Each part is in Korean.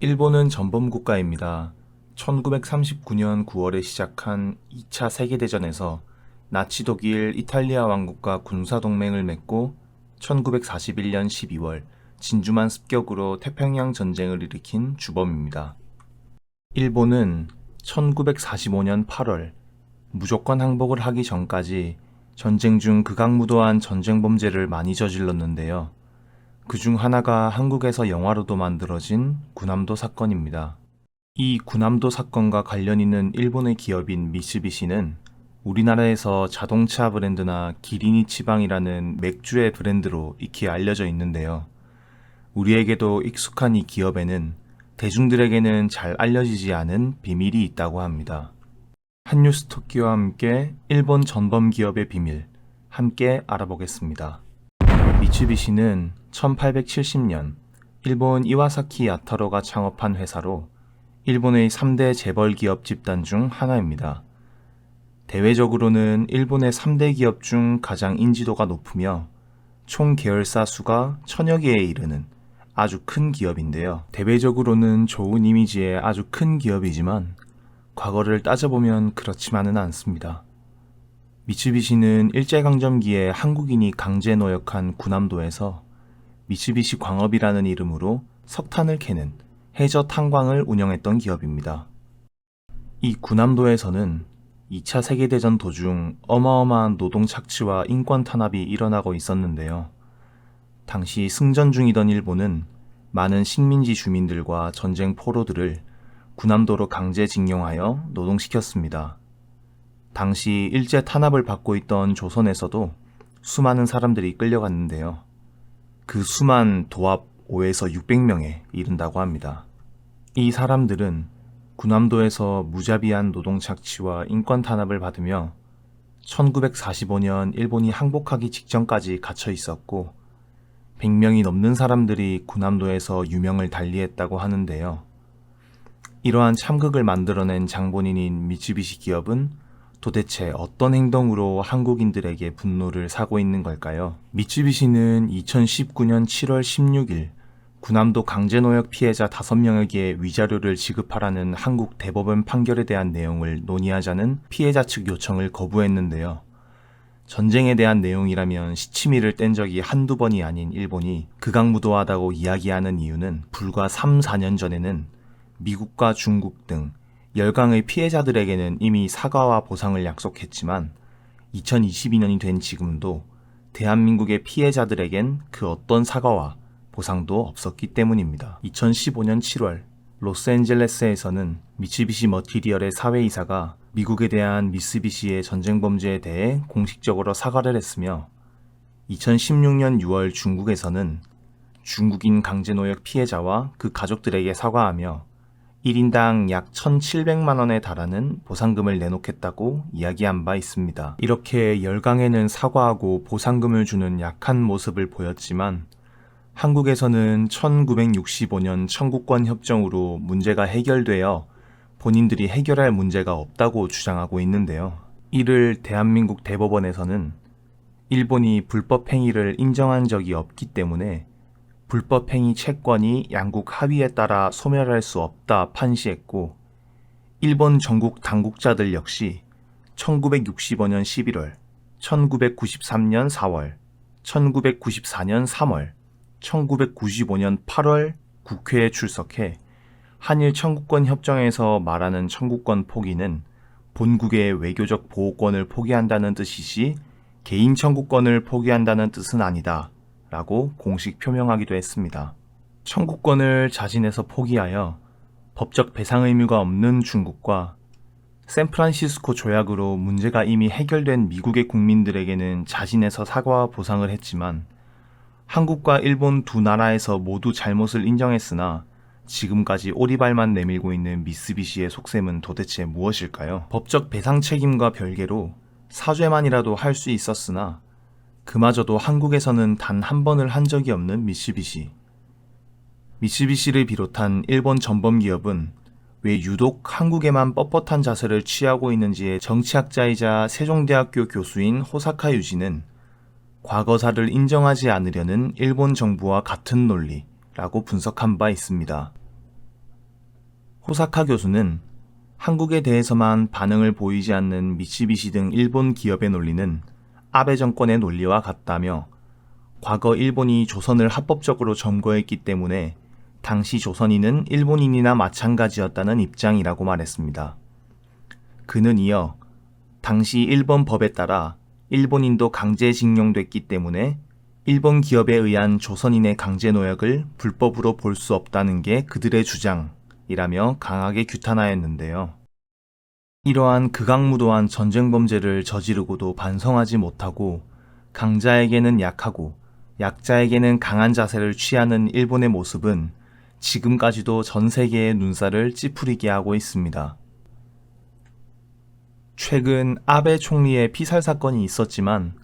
일본은 전범국가입니다. 1939년 9월에 시작한 2차 세계대전에서 나치 독일, 이탈리아 왕국과 군사동맹을 맺고 1941년 12월 진주만 습격으로 태평양 전쟁을 일으킨 주범입니다. 일본은 1945년 8월 무조건 항복을 하기 전까지 전쟁 중 극악무도한 전쟁 범죄를 많이 저질렀는데요. 그중 하나가 한국에서 영화로도 만들어진 군함도 사건입니다. 이 군함도 사건과 관련 있는 일본의 기업인 미쓰비시는 우리나라에서 자동차 브랜드나 기린 이치방이라는 맥주의 브랜드로 익히 알려져 있는데요. 우리에게도 익숙한 이 기업에는 대중들에게는 잘 알려지지 않은 비밀이 있다고 합니다. 한뉴스 토끼와 함께 일본 전범 기업의 비밀 함께 알아보겠습니다. 미쓰비시는 1870년 일본 이와사키 야타로가 창업한 회사로 일본의 3대 재벌 기업 집단 중 하나입니다. 대외적으로는 일본의 3대 기업 중 가장 인지도가 높으며 총 계열사 수가 1000여 개에 이르는 아주 큰 기업인데요. 대외적으로는 좋은 이미지의 아주 큰 기업이지만 과거를 따져보면 그렇지만은 않습니다. 미쓰비시는 일제강점기에 한국인이 강제 노역한 군함도에서 미쓰비시 광업이라는 이름으로 석탄을 캐는 해저 탄광을 운영했던 기업입니다. 이 군함도에서는 2차 세계대전 도중 어마어마한 노동 착취와 인권 탄압이 일어나고 있었는데요. 당시 승전 중이던 일본은 많은 식민지 주민들과 전쟁 포로들을 군함도로 강제징용하여 노동시켰습니다. 당시 일제 탄압을 받고 있던 조선에서도 수많은 사람들이 끌려갔는데요. 그 수만 도합 5에서 600명에 이른다고 합니다. 이 사람들은 군함도에서 무자비한 노동 착취와 인권 탄압을 받으며 1945년 일본이 항복하기 직전까지 갇혀 있었고 100명이 넘는 사람들이 군함도에서 유명을 달리했다고 하는데요. 이러한 참극을 만들어낸 장본인인 미쓰비시 기업은 도대체 어떤 행동으로 한국인들에게 분노를 사고 있는 걸까요? 미쓰비시는 2019년 7월 16일 군함도 강제노역 피해자 5명에게 위자료를 지급하라는 한국 대법원 판결에 대한 내용을 논의하자는 피해자 측 요청을 거부했는데요. 전쟁에 대한 내용이라면 시치미를 뗀 적이 한두 번이 아닌 일본이 극악무도하다고 이야기하는 이유는 불과 3, 4년 전에는 미국과 중국 등 열강의 피해자들에게는 이미 사과와 보상을 약속했지만 2022년이 된 지금도 대한민국의 피해자들에겐 그 어떤 사과와 보상도 없었기 때문입니다. 2015년 7월 로스앤젤레스에서는 미쓰비시 머티리얼의 사회이사가 미국에 대한 미쓰비시의 전쟁 범죄에 대해 공식적으로 사과를 했으며 2016년 6월 중국에서는 중국인 강제노역 피해자와 그 가족들에게 사과하며 1인당 약 1,700만 원에 달하는 보상금을 내놓겠다고 이야기한 바 있습니다. 이렇게 열강에는 사과하고 보상금을 주는 약한 모습을 보였지만 한국에서는 1965년 청구권 협정으로 문제가 해결되어 본인들이 해결할 문제가 없다고 주장하고 있는데요. 이를 대한민국 대법원에서는 일본이 불법 행위를 인정한 적이 없기 때문에 불법행위 채권이 양국 합의에 따라 소멸할 수 없다 판시했고 일본 전국 당국자들 역시 1965년 11월, 1993년 4월, 1994년 3월, 1995년 8월 국회에 출석해 한일 청구권 협정에서 말하는 청구권 포기는 본국의 외교적 보호권을 포기한다는 뜻이지 개인 청구권을 포기한다는 뜻은 아니다 라고 공식 표명하기도 했습니다. 청구권을 자진해서 포기하여 법적 배상 의무가 없는 중국과 샌프란시스코 조약으로 문제가 이미 해결된 미국의 국민들에게는 자진해서 사과와 보상을 했지만 한국과 일본 두 나라에서 모두 잘못을 인정했으나 지금까지 오리발만 내밀고 있는 미쓰비시의 속셈은 도대체 무엇일까요? 법적 배상 책임과 별개로 사죄만이라도 할 수 있었으나 그마저도 한국에서는 단 한 번을 한 적이 없는 미쓰비시. 미쓰비시를 비롯한 일본 전범 기업은 왜 유독 한국에만 뻣뻣한 자세를 취하고 있는지의 정치학자이자 세종대학교 교수인 호사카 유지는 과거사를 인정하지 않으려는 일본 정부와 같은 논리라고 분석한 바 있습니다. 호사카 교수는 한국에 대해서만 반응을 보이지 않는 미쓰비시 등 일본 기업의 논리는 아베 정권의 논리와 같다며 과거 일본이 조선을 합법적으로 점거했기 때문에 당시 조선인은 일본인이나 마찬가지였다는 입장이라고 말했습니다. 그는 이어 당시 일본 법에 따라 일본인도 강제징용됐기 때문에 일본 기업에 의한 조선인의 강제노역을 불법으로 볼 수 없다는 게 그들의 주장이라며 강하게 규탄하였는데요. 이러한 극악무도한 전쟁 범죄를 저지르고도 반성하지 못하고 강자에게는 약하고 약자에게는 강한 자세를 취하는 일본의 모습은 지금까지도 전 세계의 눈살을 찌푸리게 하고 있습니다. 최근 아베 총리의 피살 사건이 있었지만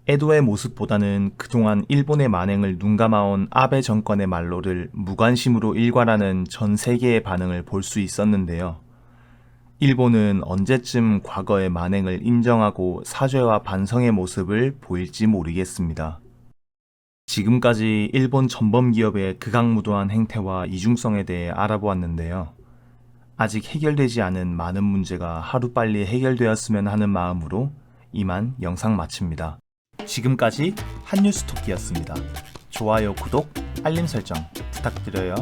에도의 모습보다는 그동안 일본의 만행을 눈감아온 아베 정권의 말로를 무관심으로 일관하는 전 세계의 반응을 볼 수 있었는데요. 일본은 언제쯤 과거의 만행을 인정하고 사죄와 반성의 모습을 보일지 모르겠습니다. 지금까지 일본 전범기업의 극악무도한 행태와 이중성에 대해 알아보았는데요. 아직 해결되지 않은 많은 문제가 하루빨리 해결되었으면 하는 마음으로 이만 영상 마칩니다. 지금까지 한뉴스토끼였습니다. 좋아요, 구독, 알림 설정 부탁드려요.